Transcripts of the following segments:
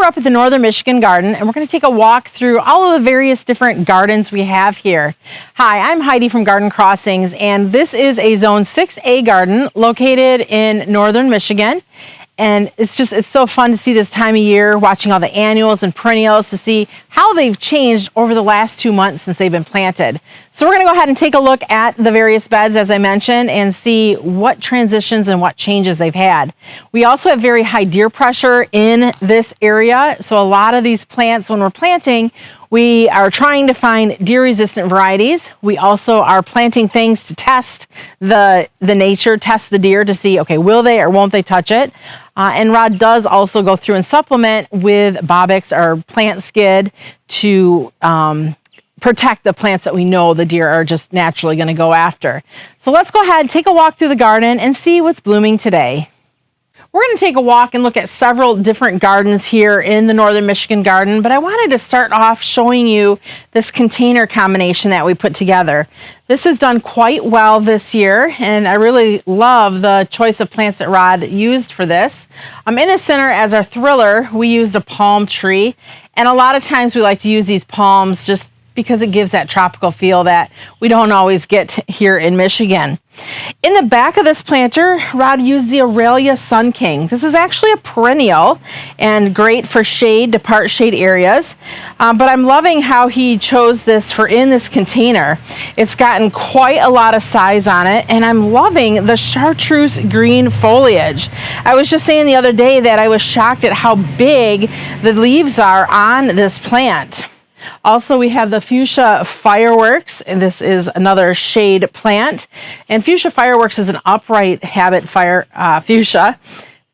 we're up at the Northern Michigan Garden, and we're going to take a walk through all of the various different gardens we have here. Hi, I'm Heidi from Garden Crossings, and this is a Zone 6A garden located in Northern Michigan. And it's so fun to see this time of year, watching all the annuals and perennials to see how they've changed over the last 2 months since they've been planted. So we're going to go ahead and take a look at the various beds, as I mentioned, and see what transitions and what changes they've had. We also have very high deer pressure in this area. So a lot of these plants, when we're planting, we are trying to find deer-resistant varieties. We also are planting things to test the nature, test the deer to see, okay, will they or won't they touch it? And Rod does also go through and supplement with Bobix or plant skid to protect the plants that we know the deer are just naturally going to go after. So let's go ahead and take a walk through the garden and see what's blooming today. We're going to take a walk and look at several different gardens here in the Northern Michigan Garden, but I wanted to start off showing you this container combination that we put together. This has done quite well this year, and I really love the choice of plants that Rod used for this. In the center, as our thriller, we used a palm tree, and a lot of times we like to use these palms just because it gives that tropical feel that we don't always get here in Michigan. In the back of this planter, Rod used the Aurelia Sun King. This is actually a perennial and great for shade to part shade areas, but I'm loving how he chose this for in this container. It's gotten quite a lot of size on it, and I'm loving the chartreuse green foliage. I was just saying the other day that I was shocked at how big the leaves are on this plant. Also, we have the fuchsia fireworks, and this is another shade plant. And fuchsia fireworks is an upright habit fuchsia.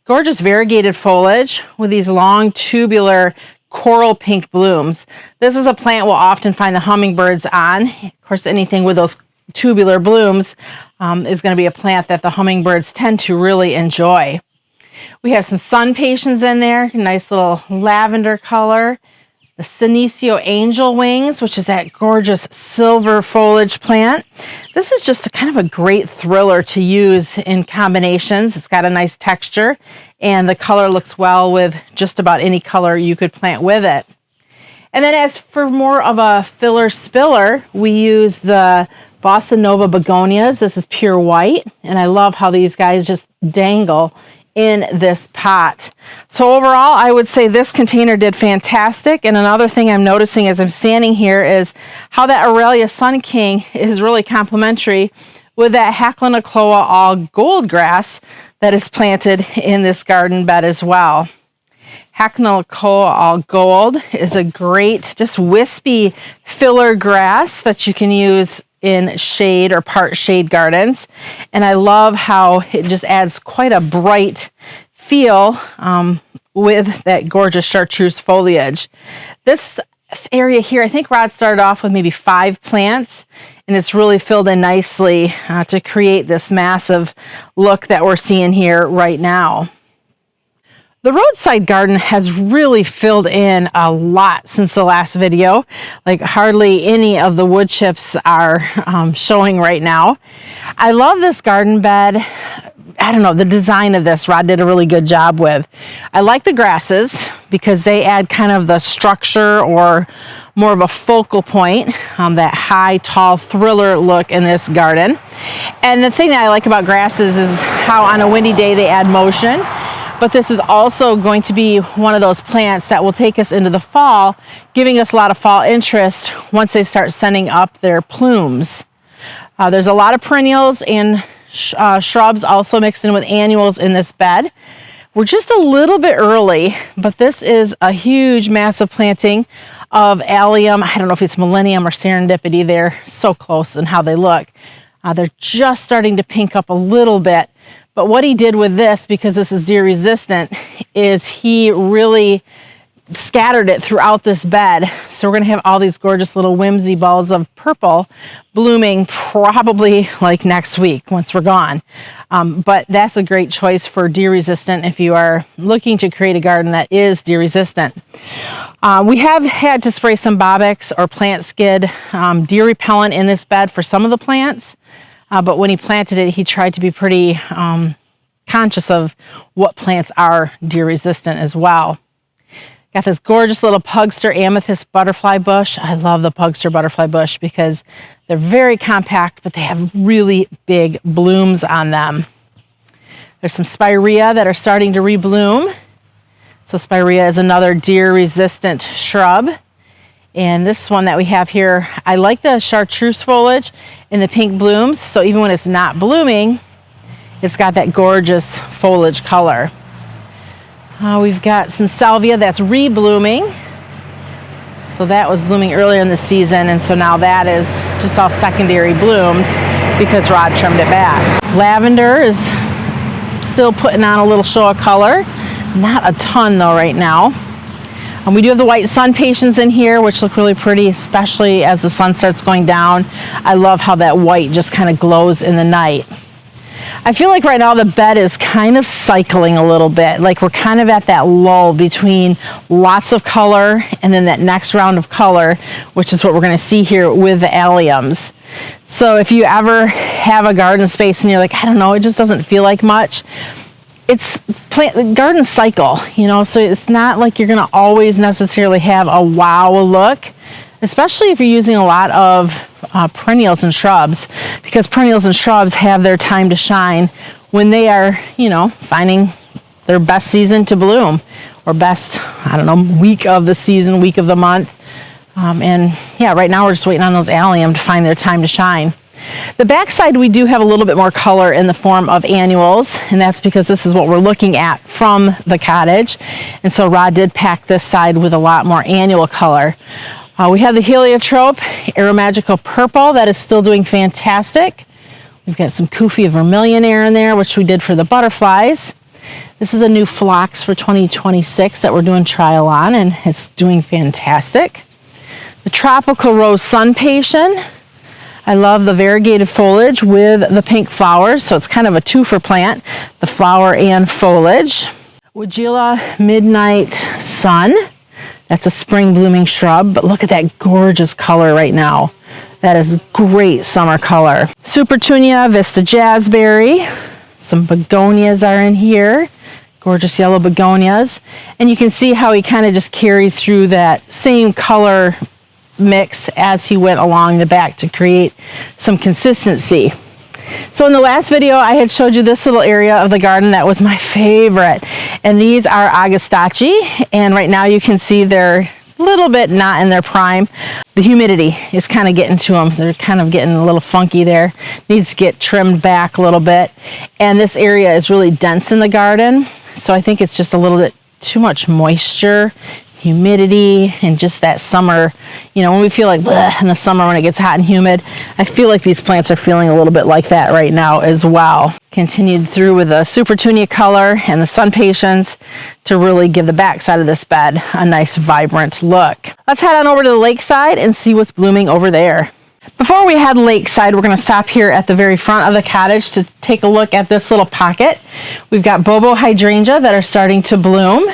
Gorgeous variegated foliage with these long tubular coral pink blooms. This is a plant we'll often find the hummingbirds on. Of course, anything with those tubular blooms is going to be a plant that the hummingbirds tend to really enjoy. We have some sun patience in there, nice little lavender color. The Senecio Angel Wings, which is that gorgeous silver foliage plant. This is just kind of a great thriller to use in combinations. It's got a nice texture, and the color looks well with just about any color you could plant with it. And then as for more of a filler spiller, we use the Bossa Nova begonias. This is pure white, and I love how these guys just dangle in this pot. So overall, I would say this container did fantastic. And another thing I'm noticing as I'm standing here is how that Aurelia Sun King is really complementary with that Hacklenicloa all gold grass that is planted in this garden bed as well. Hacklenicloa all gold is a great, just wispy filler grass that you can use in shade or part shade gardens, and I love how it just adds quite a bright feel with that gorgeous chartreuse foliage. This area here, I think Rod started off with maybe 5 plants, and it's really filled in nicely to create this massive look that we're seeing here right now. The Roadside Garden has really filled in a lot since the last video. Like hardly any of the wood chips are showing right now. I love this garden bed. I don't know, the design of this, Rod did a really good job with. I like the grasses because they add kind of the structure or more of a focal point, that high, tall thriller look in this garden. And the thing that I like about grasses is how on a windy day they add motion. But this is also going to be one of those plants that will take us into the fall, giving us a lot of fall interest once they start sending up their plumes. There's a lot of perennials and shrubs also mixed in with annuals in this bed. We're just a little bit early, but this is a huge, massive planting of allium. I don't know if it's millennium or serendipity. They're so close in how they look. They're just starting to pink up a little bit. But what he did with this, because this is deer resistant, is he really scattered it throughout this bed. So we're going to have all these gorgeous little whimsy balls of purple blooming probably like next week once we're gone. But that's a great choice for deer resistant if you are looking to create a garden that is deer resistant. We have had to spray some Bobix or plant skid deer repellent in this bed for some of the plants. But when he planted it, he tried to be pretty conscious of what plants are deer resistant as well. Got this gorgeous little pugster amethyst butterfly bush. I love the pugster butterfly bush because they're very compact, but they have really big blooms on them. There's some spirea that are starting to rebloom. So spirea is another deer-resistant shrub. And this one that we have here, I like the chartreuse foliage and the pink blooms. So even when it's not blooming, it's got that gorgeous foliage color. We've got some salvia that's reblooming. So that was blooming earlier in the season, and so now that is just all secondary blooms because Rod trimmed it back. Lavender is still putting on a little show of color. Not a ton though right now. And we do have the white sun patience in here, which look really pretty, especially as the sun starts going down. I love how that white just kind of glows in the night. I feel like right now the bed is kind of cycling a little bit. Like we're kind of at that lull between lots of color and then that next round of color, which is what we're going to see here with the alliums. So if you ever have a garden space and you're like, I don't know, it just doesn't feel like much. It's garden cycle, you know, so it's not like you're going to always necessarily have a wow look, especially if you're using a lot of perennials and shrubs, because perennials and shrubs have their time to shine when they are, you know, finding their best season to bloom, or best, I don't know, week of the season, week of the month. And yeah, right now we're just waiting on those allium to find their time to shine. The backside, we do have a little bit more color in the form of annuals, and that's because this is what we're looking at from the cottage. And so Rod did pack this side with a lot more annual color. We have the heliotrope, aromagical purple, that is still doing fantastic. We've got some Kufi vermillionaire in there, which we did for the butterflies. This is a new phlox for 2026 that we're doing trial on, and it's doing fantastic. The tropical rose sun patience. I love the variegated foliage with the pink flowers, so it's kind of a two-for plant, the flower and foliage. Weigela midnight sun. That's a spring blooming shrub, but look at that gorgeous color right now. That is great summer color. Supertunia, Vista Jazzberry. Some begonias are in here. Gorgeous yellow begonias. And you can see how he kind of just carried through that same color mix as he went along the back to create some consistency. So in the last video, I had showed you this little area of the garden that was my favorite. And these are Agastache. And right now you can see they're a little bit not in their prime. The humidity is kind of getting to them. They're kind of getting a little funky there. Needs to get trimmed back a little bit. And this area is really dense in the garden. So I think it's just a little bit too much moisture, humidity, and just that summer, you know, when we feel like bleh, in the summer when it gets hot and humid, I feel like these plants are feeling a little bit like that right now as well. Continued through with the Supertunia color and the sun patience to really give the backside of this bed a nice vibrant look. Let's head on over to the lakeside and see what's blooming over there. Before we head lakeside, we're going to stop here at the very front of the cottage to take a look at this little pocket. We've got Bobo hydrangea that are starting to bloom.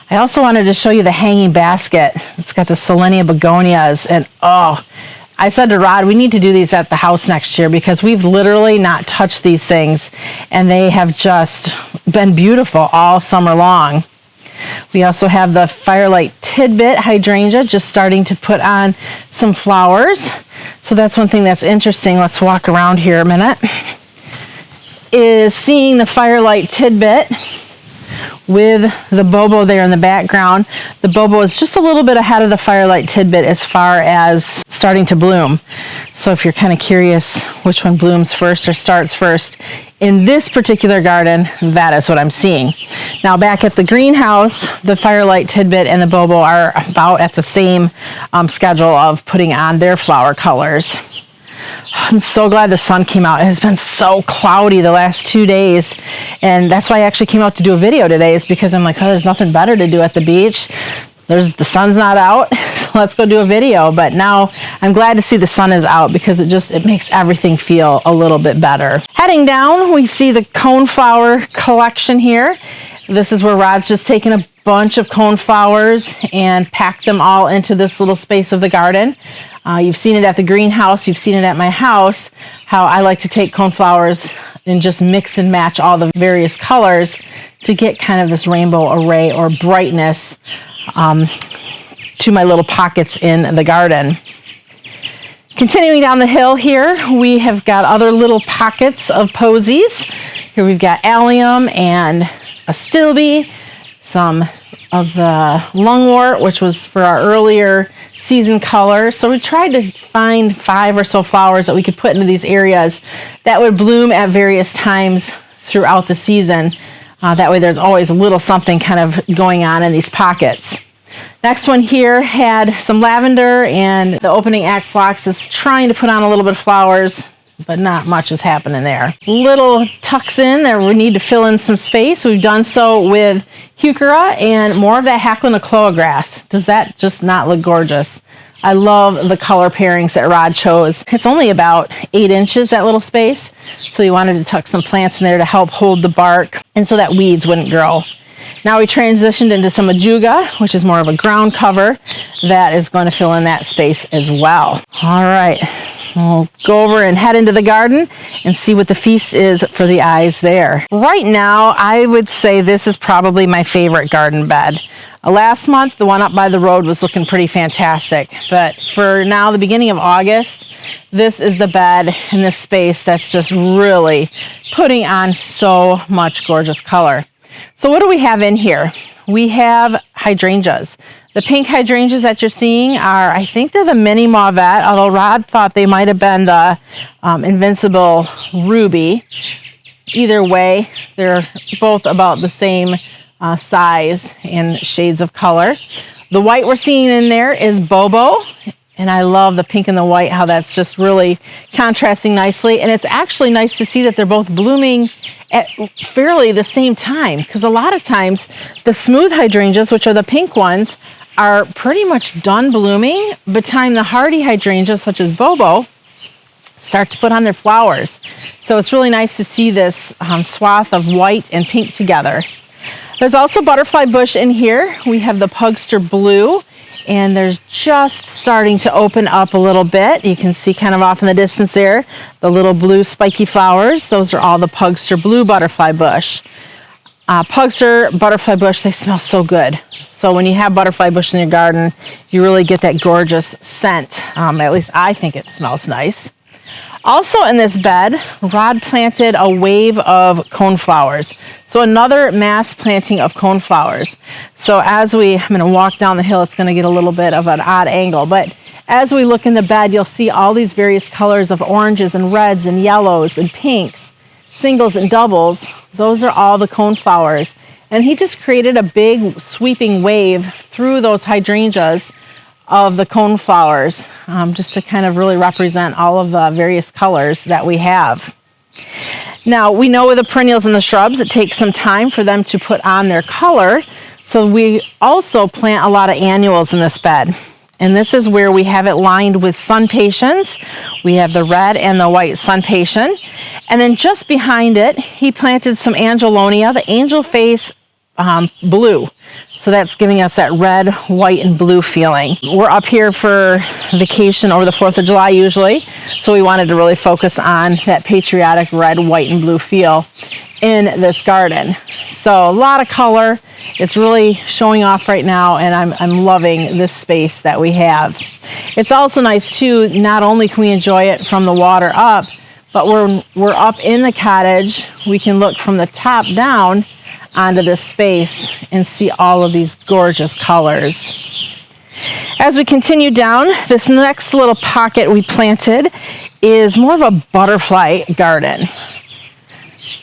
I also wanted to show you the hanging basket. It's got the Selenia begonias, and oh, I said to Rod, we need to do these at the house next year because we've literally not touched these things, and they have just been beautiful all summer long. We also have the Firelight Tidbit hydrangea just starting to put on some flowers. So that's one thing that's interesting. Let's walk around here a minute. Is seeing the Firelight Tidbit with the Bobo there in the background. The Bobo is just a little bit ahead of the Firelight Tidbit as far as starting to bloom. So if you're kind of curious which one blooms first or starts first, in this particular garden, that is what I'm seeing. Now back at the greenhouse, the Firelight Tidbit and the Bobo are about at the same schedule of putting on their flower colors. I'm so glad the sun came out. It has been so cloudy the last 2 days, and that's why I actually came out to do a video today, is because I'm like, oh, there's nothing better to do at the beach. The sun's not out, so let's go do a video. But now I'm glad to see the sun is out because it makes everything feel a little bit better. Heading down, we see the coneflower collection here. This is where Rod's just taken a bunch of coneflowers and packed them all into this little space of the garden. You've seen it at the greenhouse, you've seen it at my house, how I like to take coneflowers and just mix and match all the various colors to get kind of this rainbow array or brightness to my little pockets in the garden. Continuing down the hill here, we have got other little pockets of posies. Here we've got allium and astilbe, some of the lungwort, which was for our earlier season color. So we tried to find 5 or so flowers that we could put into these areas that would bloom at various times throughout the season. That way there's always a little something kind of going on in these pockets. Next one here had some lavender, and the opening act phlox is trying to put on a little bit of flowers, but not much is happening there. Little tucks in there, we need to fill in some space. We've done so with heuchera and more of that Hacklenicloa grass. Does that just not look gorgeous? I love the color pairings that Rod chose. It's only about 8 inches, that little space, so you wanted to tuck some plants in there to help hold the bark and so that weeds wouldn't grow. Now we transitioned into some ajuga, which is more of a ground cover that is going to fill in that space as well. All right, we'll go over and head into the garden and see what the feast is for the eyes there. Right now, I would say this is probably my favorite garden bed. Last month, the one up by the road was looking pretty fantastic, but for now, the beginning of August, this is the bed in this space that's just really putting on so much gorgeous color. So what do we have in here? We have hydrangeas. The pink hydrangeas that you're seeing are, I think they're the mini mauvette, although Rod thought they might have been the invincible ruby. Either way, they're both about the same size and shades of color. The white we're seeing in there is Bobo, and I love the pink and the white, how that's just really contrasting nicely. And it's actually nice to see that they're both blooming at fairly the same time, because a lot of times the smooth hydrangeas, which are the pink ones, are pretty much done blooming by the time the hardy hydrangeas, such as Bobo, start to put on their flowers. So it's really nice to see this swath of white and pink together. There's also butterfly bush in here. We have the Pugster Blue, and there's just starting to open up a little bit. You can see kind of off in the distance there, the little blue spiky flowers. Those are all the Pugster Blue butterfly bush. Pugster butterfly bush, they smell so good. So when you have butterfly bush in your garden, you really get that gorgeous scent. At least I think it smells nice. Also in this bed, Rod planted a wave of coneflowers. So another mass planting of coneflowers. So I'm going to walk down the hill, it's going to get a little bit of an odd angle, but as we look in the bed, you'll see all these various colors of oranges and reds and yellows and pinks, singles and doubles. Those are all the coneflowers. And he just created a big sweeping wave through those hydrangeas of the coneflowers, just to kind of really represent all of the various colors that we have. Now, we know with the perennials and the shrubs, it takes some time for them to put on their color, so we also plant a lot of annuals in this bed. And this is where we have it lined with sun patience. We have the red and the white sun patient. And then just behind it, he planted some angelonia, the angel face blue. So that's giving us that red, white, and blue feeling. We're up here for vacation over the 4th of July usually, so we wanted to really focus on that patriotic red, white, and blue feel in this garden. So a lot of color. It's really showing off right now, and I'm loving this space that we have. It's also nice too, not only can we enjoy it from the water up, but we're up in the cottage. We can look from the top down onto this space and see all of these gorgeous colors. As we continue down, this next little pocket we planted is more of a butterfly garden.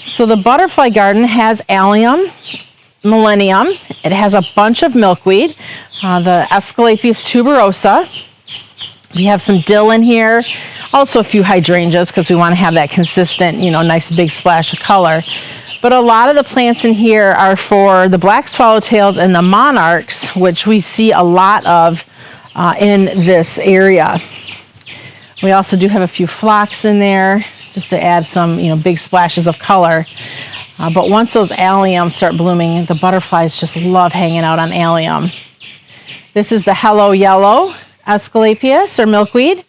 So the butterfly garden has allium, millennium. It has a bunch of milkweed, the Asclepias tuberosa. We have some dill in here, also a few hydrangeas because we want to have that consistent, nice big splash of color. But a lot of the plants in here are for the black swallowtails and the monarchs, which we see a lot of in this area. We also do have a few phlox in there just to add some, big splashes of color. But once those alliums start blooming, the butterflies just love hanging out on allium. This is the Hello Yellow Asclepias or milkweed.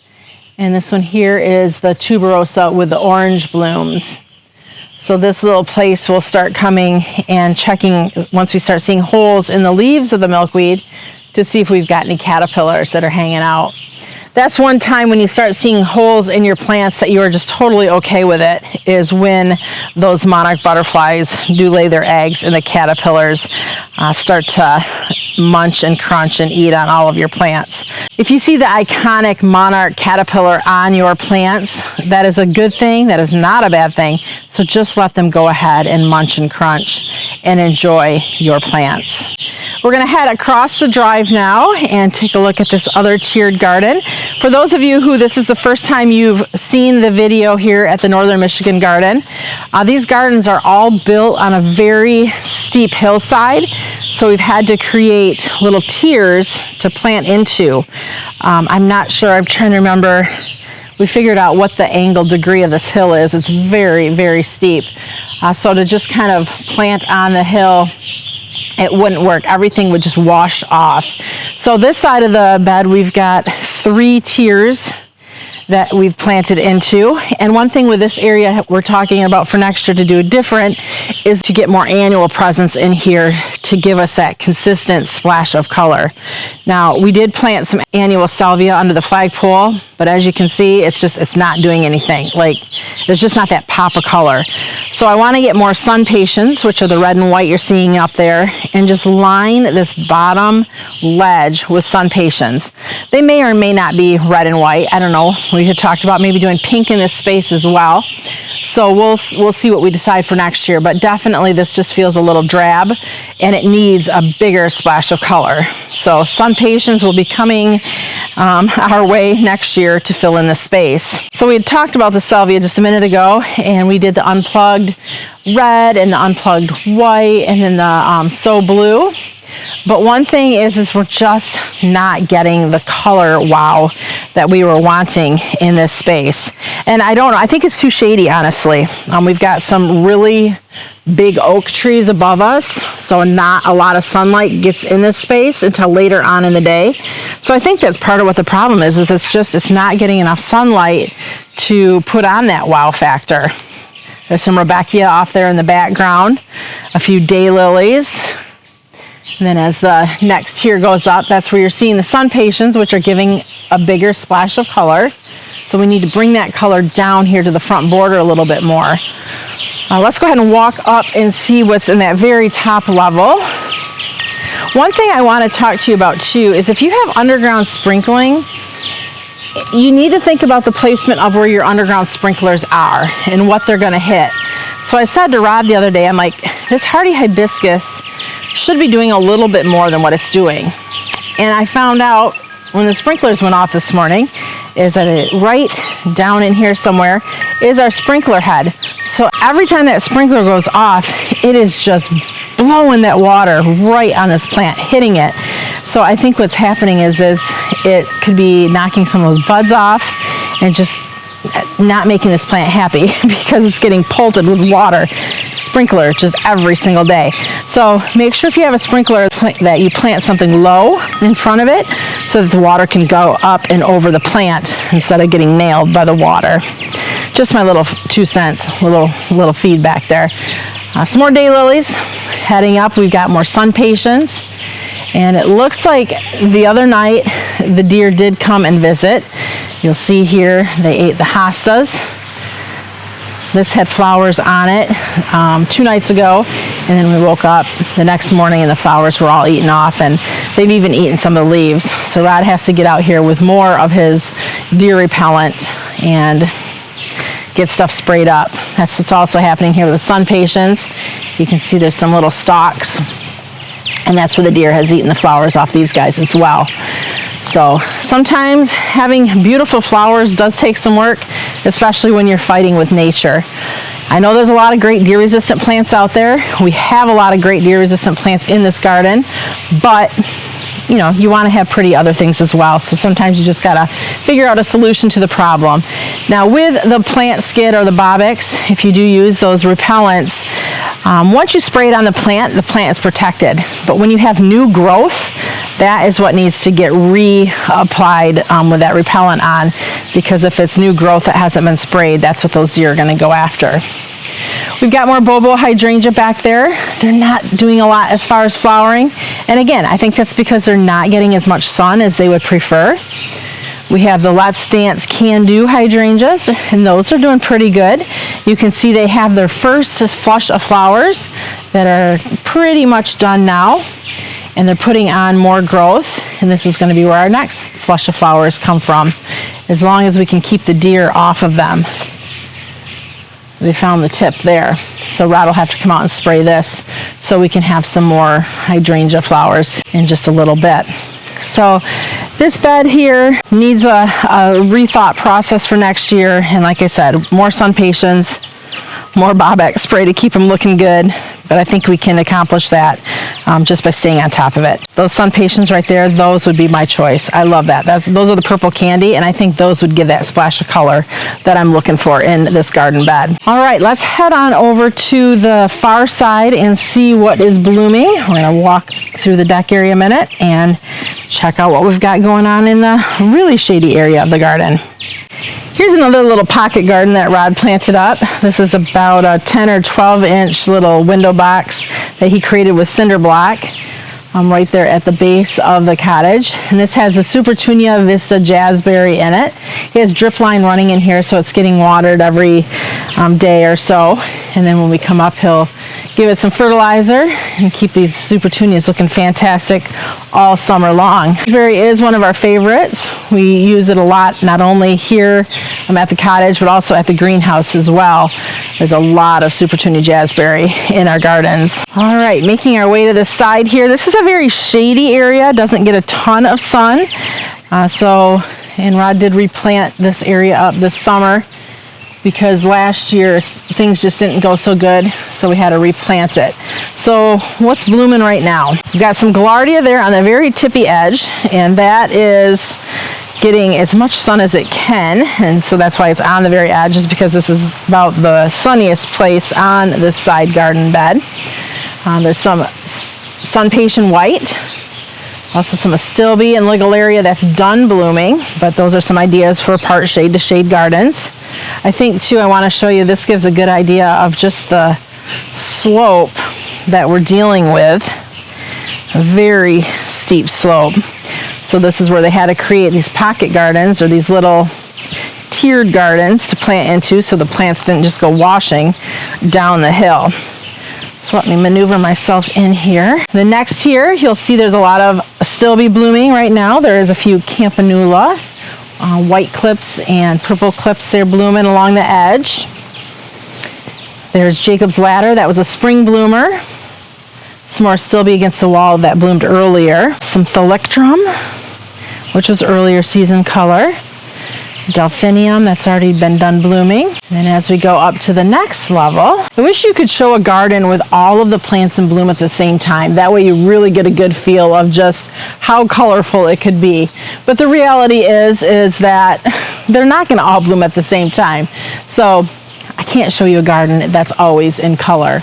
And this one here is the tuberosa with the orange blooms. So this little place will start coming and checking once we start seeing holes in the leaves of the milkweed to see if we've got any caterpillars that are hanging out. That's one time when you start seeing holes in your plants that you are just totally okay with it, is when those monarch butterflies do lay their eggs and the caterpillars start to munch and crunch and eat on all of your plants. If you see the iconic monarch caterpillar on your plants, that is a good thing. That is not a bad thing. So just let them go ahead and munch and crunch and enjoy your plants. We're going to head across the drive now and take a look at this other tiered garden. For those of you who this is the first time you've seen the video here at the Northern Michigan Garden, these gardens are all built on a very steep hillside, so we've had to create little tiers to plant into. I'm not sure, I'm trying to remember, we figured out what the angle degree of this hill is. It's very, very steep. So to just kind of plant on the hill, it wouldn't work. Everything would just wash off. So this side of the bed, we've got 3 tiers that we've planted into. And one thing with this area we're talking about for next year to do different is to get more annual presence in here to give us that consistent splash of color. Now, we did plant some annual salvia under the flagpole, but as you can see, it's not doing anything. Like, there's just not that pop of color. So I want to get more sun patiens, which are the red and white you're seeing up there, and just line this bottom ledge with sun patiens. They may or may not be red and white. I don't know. We had talked about maybe doing pink in this space as well. So we'll see what we decide for next year, but definitely this just feels a little drab and it needs a bigger splash of color. So sun patiens will be coming our way next year to fill in the space. So we had talked about the salvia just a minute ago, and we did the unplugged red and the unplugged white and then the so blue. But one thing is we're just not getting the color wow that we were wanting in this space. And I don't know, I think it's too shady, honestly. We've got some really big oak trees above us, so not a lot of sunlight gets in this space until later on in the day. So I think that's part of what the problem is it's not getting enough sunlight to put on that wow factor. There's some Rebecca off there in the background, a few daylilies. And then as the next tier goes up, that's where you're seeing the sun patiens, which are giving a bigger splash of color. So we need to bring that color down here to the front border a little bit more. Let's go ahead and walk up and see what's in that very top level. One thing I want to talk to you about too is if you have underground sprinkling, you need to think about the placement of where your underground sprinklers are and what they're going to hit. So I said to Rod the other day, I'm like, this hardy hibiscus should be doing a little bit more than what it's doing. And I found out when the sprinklers went off this morning is that right down in here somewhere is our sprinkler head. So every time that sprinkler goes off, it is just blowing that water right on this plant, hitting it. So I think what's happening is it could be knocking some of those buds off and just not making this plant happy because it's getting pelted with water, sprinkler just every single day. So make sure if you have a sprinkler that you plant something low in front of it so that the water can go up and over the plant instead of getting nailed by the water. Just my little 2 cents, little feedback there. Some more daylilies heading up. We've got more sun patiens. And it looks like the other night the deer did come and visit. You'll see here they ate the hostas. This had flowers on it 2 nights ago, and then we woke up the next morning and the flowers were all eaten off, and they've even eaten some of the leaves. So Rod has to get out here with more of his deer repellent and get stuff sprayed up. That's what's also happening here with the sun patiens. You can see there's some little stalks, and that's where the deer has eaten the flowers off these guys as well. So sometimes having beautiful flowers does take some work, especially when you're fighting with nature. I know there's a lot of great deer resistant plants out there. We have a lot of great deer resistant plants in this garden, but you know, you want to have pretty other things as well. So sometimes you just got to figure out a solution to the problem. Now with the plant skid or the Bobbix, if you do use those repellents, once you spray it on the plant is protected. But when you have new growth, that is what needs to get reapplied with that repellent on, because if it's new growth that hasn't been sprayed, that's what those deer are going to go after. We've got more bobo hydrangea back there. They're not doing a lot as far as flowering. And again, I think that's because they're not getting as much sun as they would prefer. We have the Let's Dance Can Do hydrangeas, and those are doing pretty good. You can see they have their first flush of flowers that are pretty much done now, and they're putting on more growth, and this is going to be where our next flush of flowers come from, as long as we can keep the deer off of them. They found the tip there, so Rod will have to come out and spray this so we can have some more hydrangea flowers in just a little bit. So this bed here needs a rethought process for next year, and like I said, more sun patience, more Bob-X spray to keep them looking good, but I think we can accomplish that just by staying on top of it. Those sun patience right there, those would be my choice. I love that. Those are the purple candy, and I think those would give that splash of color that I'm looking for in this garden bed. All right, let's head on over to the far side and see what is blooming. We're going to walk through the deck area a minute and check out what we've got going on in the really shady area of the garden. Here's another little pocket garden that Rod planted up. This is about a 10 or 12 inch little window box that he created with cinder block right there at the base of the cottage. And this has a Supertunia Vista Jazzberry in it. He has drip line running in here, so it's getting watered every day or so. And then when we come up, he'll give it some fertilizer and keep these Supertunias looking fantastic all summer long. Jazzberry is one of our favorites. We use it a lot, not only here at the cottage, but also at the greenhouse as well. There's a lot of Supertunia Jazzberry in our gardens. All right, making our way to the side here. This is a very shady area, doesn't get a ton of sun. And Rod did replant this area up this summer because last year things just didn't go so good, so we had to replant it. So what's blooming right now? We've got some Gaillardia there on the very tippy edge, and that is getting as much sun as it can, and so that's why it's on the very edge, is because this is about the sunniest place on this side garden bed. There's some Sun Patient White, also some Astilbe and Ligularia that's done blooming, but those are some ideas for part shade to shade gardens. I think too, I want to show you, this gives a good idea of just the slope that we're dealing with. A very steep slope. So this is where they had to create these pocket gardens, or these little tiered gardens to plant into, so the plants didn't just go washing down the hill. So let me maneuver myself in here. The next tier, you'll see there's a lot of Astilbe blooming right now. There is a few Campanula, white clips and purple clips there blooming along the edge. There's Jacob's Ladder, that was a spring bloomer. Some more Astilbe against the wall that bloomed earlier. Some Thalictrum, which was earlier season color. Delphinium, that's already been done blooming. And then as we go up to the next level, I wish you could show a garden with all of the plants in bloom at the same time. That way you really get a good feel of just how colorful it could be. But the reality is that they're not going to all bloom at the same time. So I can't show you a garden that's always in color.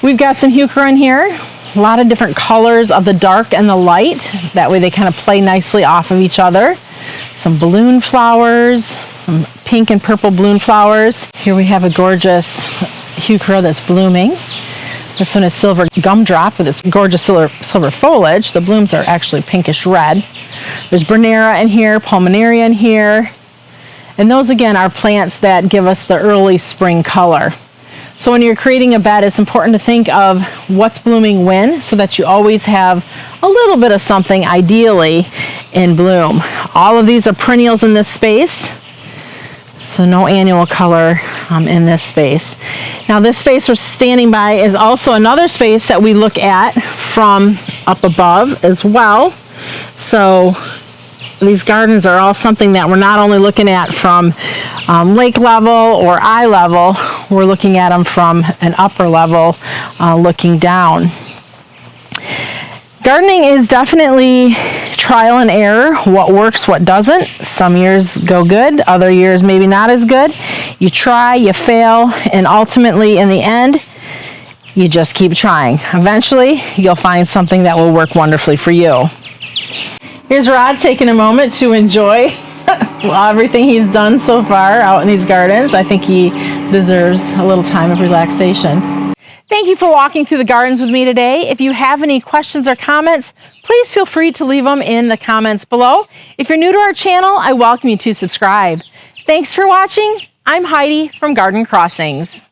We've got some heuchera in here. A lot of different colors of the dark and the light. That way they kind of play nicely off of each other. Some balloon flowers, some pink and purple balloon flowers. Here we have a gorgeous heuchera that's blooming. This one is silver gumdrop with its gorgeous silver foliage. The blooms are actually pinkish red. There's Bernera in here, Pulmonaria in here. And those again are plants that give us the early spring color. So when you're creating a bed, it's important to think of what's blooming when, so that you always have a little bit of something ideally in bloom. All of these are perennials in this space, so no annual color in this space. Now this space we're standing by is also another space that we look at from up above as well. So these gardens are all something that we're not only looking at from lake level or eye level, we're looking at them from an upper level looking down. Gardening is definitely trial and error. What works, what doesn't. Some years go good, other years maybe not as good. You try, you fail, and ultimately in the end, you just keep trying. Eventually, you'll find something that will work wonderfully for you. Here's Rod taking a moment to enjoy everything he's done so far out in these gardens. I think he deserves a little time of relaxation. Thank you for walking through the gardens with me today. If you have any questions or comments, please feel free to leave them in the comments below. If you're new to our channel, I welcome you to subscribe. Thanks for watching. I'm Heidi from Garden Crossings.